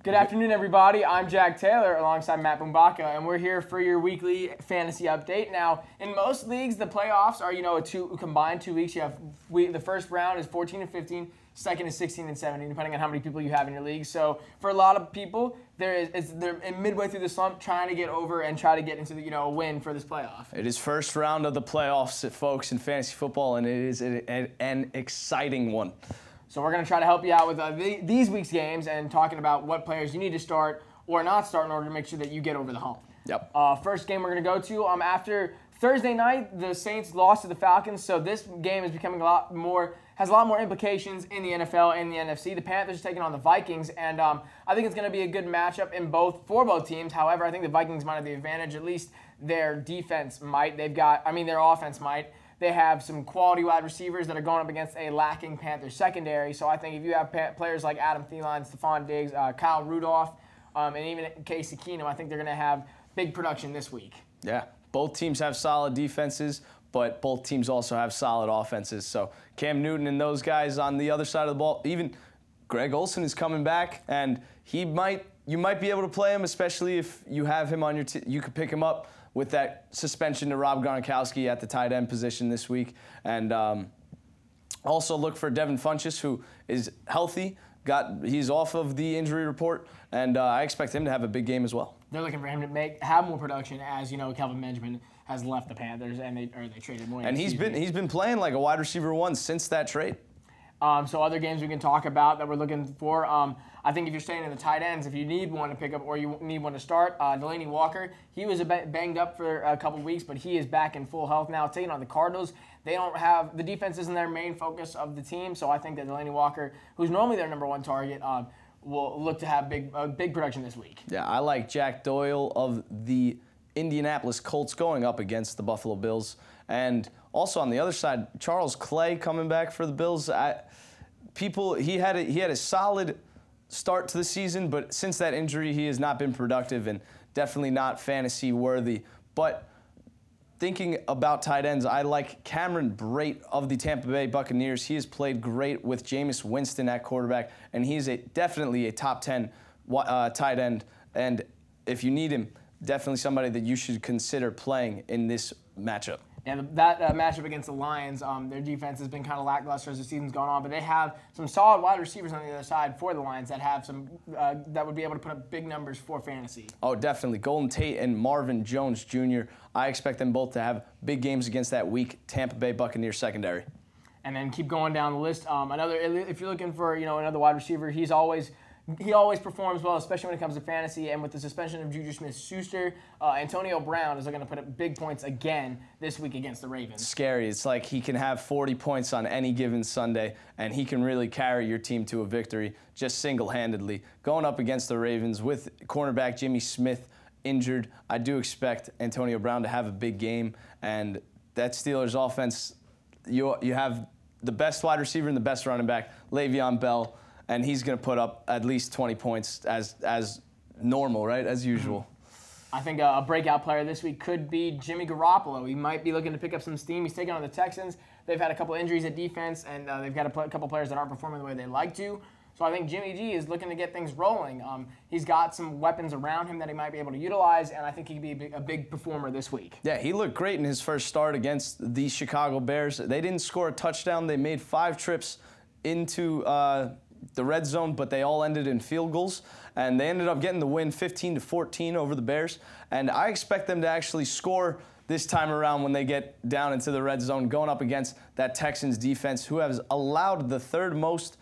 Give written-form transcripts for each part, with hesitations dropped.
Good afternoon, everybody. I'm Jack Taylor alongside Matt Bumbaca, and we're here for your weekly fantasy update. Now, in most leagues, the playoffs are, a combined 2 weeks. You have the first round is 14 and 15, second is 16 and 17, depending on how many people you have in your league. So, for a lot of people, they're midway through the slump, trying to get over and try to get into a win for this playoff. It is first round of the playoffs, folks, in fantasy football, and it is an exciting one. So we're going to try to help you out with these week's games and talking about what players you need to start or not start in order to make sure that you get over the hump. Yep. First game we're going to go to after Thursday night, the Saints lost to the Falcons, so this game is becoming has a lot more implications in the NFL and the NFC. The Panthers are taking on the Vikings, and I think it's going to be a good matchup for both teams. However, I think the Vikings might have the advantage. At least their defense might. Their offense might. They have some quality wide receivers that are going up against a lacking Panthers secondary. So I think if you have players like Adam Thielen, Stephon Diggs, Kyle Rudolph, and even Casey Keenum, I think they're going to have big production this week. Yeah, both teams have solid defenses, but both teams also have solid offenses. So Cam Newton and those guys on the other side of the ball, even Greg Olsen is coming back, and you might be able to play him, especially if you have him on your team. You could pick him up with that suspension to Rob Gronkowski at the tight end position this week. And also look for Devin Funchess, who is healthy. He's off of the injury report, and I expect him to have a big game as well. They're looking for him to have more production, as Kelvin Benjamin has left the Panthers, and they traded more. And he's been playing like a wide receiver one since that trade. So other games we can talk about that we're looking for. I think if you're staying in the tight ends, if you need one to pick up or you need one to start, Delaney Walker, he was banged up for a couple weeks, but he is back in full health now. Taking on the Cardinals, the defense isn't their main focus of the team, so I think that Delaney Walker, who's normally their number one target, will look to have big production this week. Yeah, I like Jack Doyle of the Indianapolis Colts going up against the Buffalo Bills. And also on the other side, Charles Clay coming back for the Bills. He had a solid start to the season, but since that injury, he has not been productive and definitely not fantasy worthy. But thinking about tight ends, I like Cameron Brate of the Tampa Bay Buccaneers. He has played great with Jameis Winston at quarterback, and he's definitely a top 10 tight end. And if you need him, definitely somebody that you should consider playing in this matchup. Yeah, that matchup against the Lions, their defense has been kind of lackluster as the season's gone on, but they have some solid wide receivers on the other side for the Lions that have some that would be able to put up big numbers for fantasy. Oh, definitely. Golden Tate and Marvin Jones Jr. I expect them both to have big games against that weak Tampa Bay Buccaneers secondary. And then keep going down the list. If you're looking for another wide receiver, he always performs well, especially when it comes to fantasy. And with the suspension of Juju Smith-Schuster, Antonio Brown is going to put up big points again this week against the Ravens. Scary. It's like he can have 40 points on any given Sunday, and he can really carry your team to a victory just single-handedly. Going up against the Ravens with cornerback Jimmy Smith injured, I do expect Antonio Brown to have a big game. And that Steelers offense, you have the best wide receiver and the best running back, Le'Veon Bell, and he's going to put up at least 20 points as normal, right, as usual. I think a breakout player this week could be Jimmy Garoppolo. He might be looking to pick up some steam. He's taking on the Texans. They've had a couple injuries at defense, and they've got a couple players that aren't performing the way they like to. So I think Jimmy G is looking to get things rolling. He's got some weapons around him that he might be able to utilize, and I think he could be a big performer this week. Yeah, he looked great in his first start against the Chicago Bears. They didn't score a touchdown. They made 5 trips into the red zone, but they all ended in field goals, and they ended up getting the win 15-14 over the Bears. And I expect them to actually score this time around when they get down into the red zone, going up against that Texans defense, who has allowed the third most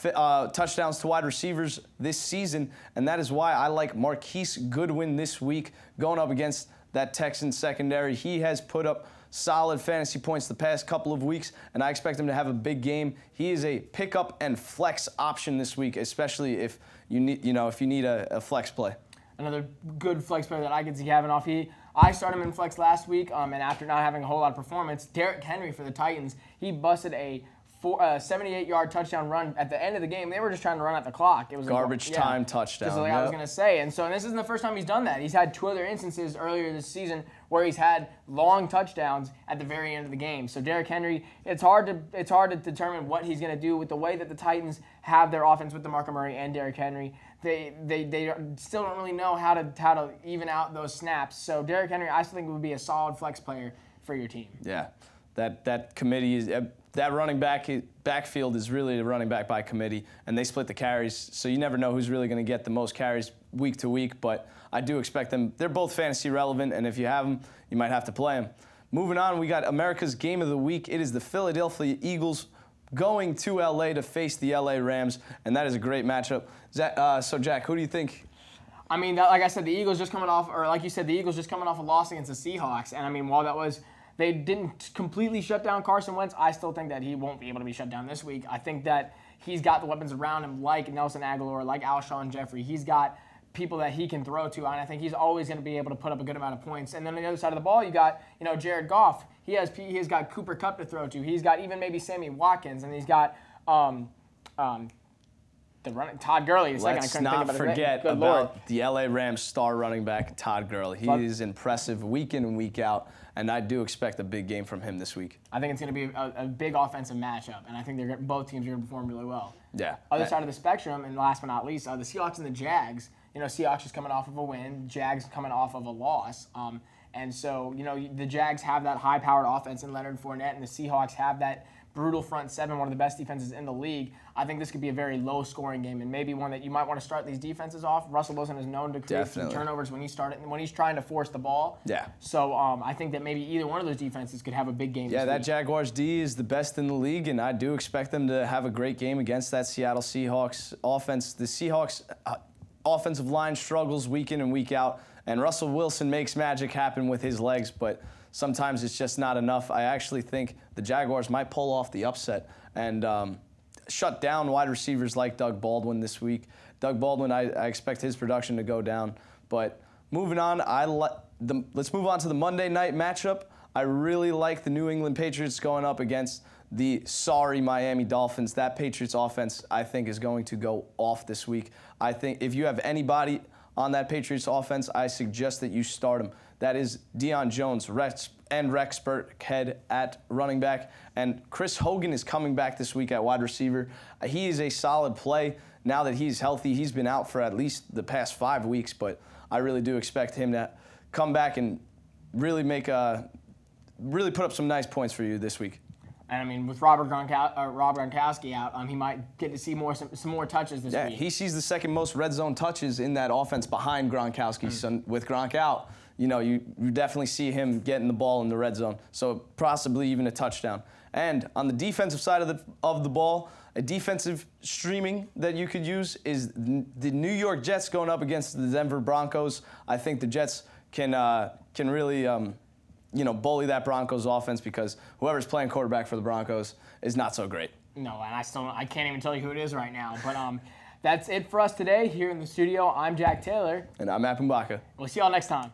touchdowns to wide receivers this season, and that is why I like Marquise Goodwin this week going up against that Texans secondary. He has put up solid fantasy points the past couple of weeks, and I expect him to have a big game. He is a pickup and flex option this week, especially if you need a flex play. Another good flex player that I could see having off. I started him in flex last week, and after not having a whole lot of performance, Derrick Henry for the Titans, he busted a 78-yard touchdown run at the end of the game. They were just trying to run out the clock. It was garbage time touchdown. Just like I was going to say. And this isn't the first time he's done that. He's had 2 other instances earlier this season where he's had long touchdowns at the very end of the game. So Derrick Henry, it's hard to determine what he's going to do with the way that the Titans have their offense with DeMarco Murray and Derrick Henry. They still don't really know how to even out those snaps. So Derrick Henry, I still think would be a solid flex player for your team. Yeah, that committee is that running backfield is really a running back by committee, and they split the carries, so you never know who's really going to get the most carries week to week. But I do expect them. They're both fantasy relevant, and if you have them, you might have to play them. Moving on, we got America's Game of the Week. It is the Philadelphia Eagles going to LA to face the LA Rams, and that is a great matchup. So Jack, who do you think? I mean, like I said, the Eagles just coming off, or like you said, the Eagles just coming off a loss against the Seahawks, and I mean, while they didn't completely shut down Carson Wentz, I still think that he won't be able to be shut down this week. I think that he's got the weapons around him, like Nelson Aguilar, like Alshon Jeffrey. He's got people that he can throw to, and I think he's always going to be able to put up a good amount of points. And then on the other side of the ball, you got Jared Goff. He has got Cooper Kupp to throw to. He's got even maybe Sammy Watkins, and he's got Todd Gurley. Let's not forget about the LA Rams star running back, Todd Gurley. He is impressive week in and week out, and I do expect a big game from him this week. I think it's going to be a big offensive matchup, and I think both teams are going to perform really well. Yeah. Other side of the spectrum, and last but not least, the Seahawks and the Jags. Seahawks is coming off of a win, Jags coming off of a loss. And so, the Jags have that high-powered offense in Leonard Fournette, and the Seahawks have that brutal front seven, one of the best defenses in the league. I think this could be a very low-scoring game, and maybe one that you might want to start these defenses off. Russell Wilson is known to create some turnovers when he's trying to force the ball. Yeah. So I think that maybe either one of those defenses could have a big game. Yeah, that Jaguars D is the best in the league, and I do expect them to have a great game against that Seattle Seahawks offense. The Seahawks offensive line struggles week in and week out, and Russell Wilson makes magic happen with his legs, but sometimes it's just not enough. I actually think the Jaguars might pull off the upset and shut down wide receivers like Doug Baldwin this week. Doug Baldwin, I expect his production to go down. But moving on, let's move on to the Monday night matchup. I really like the New England Patriots going up against the sorry Miami Dolphins. That Patriots offense, I think, is going to go off this week. I think if you have anybody on that Patriots offense, I suggest that you start him. That is Deion Jones and Rex Burkhead at running back. And Chris Hogan is coming back this week at wide receiver. He is a solid play now that he's healthy. He's been out for at least the past 5 weeks, but I really do expect him to come back and really really put up some nice points for you this week. And I mean, with Rob Gronkowski out, he might get to see some more touches this week. Yeah, he sees the second most red zone touches in that offense behind Gronkowski. So with Gronk out, you definitely see him getting the ball in the red zone. So possibly even a touchdown. And on the defensive side of the ball, a defensive streaming that you could use is the New York Jets going up against the Denver Broncos. I think the Jets can really bully that Broncos offense because whoever's playing quarterback for the Broncos is not so great. No, and I can't even tell you who it is right now. But that's it for us today here in the studio. I'm Jack Taylor. And I'm Matt Bumbaca. We'll see y'all next time.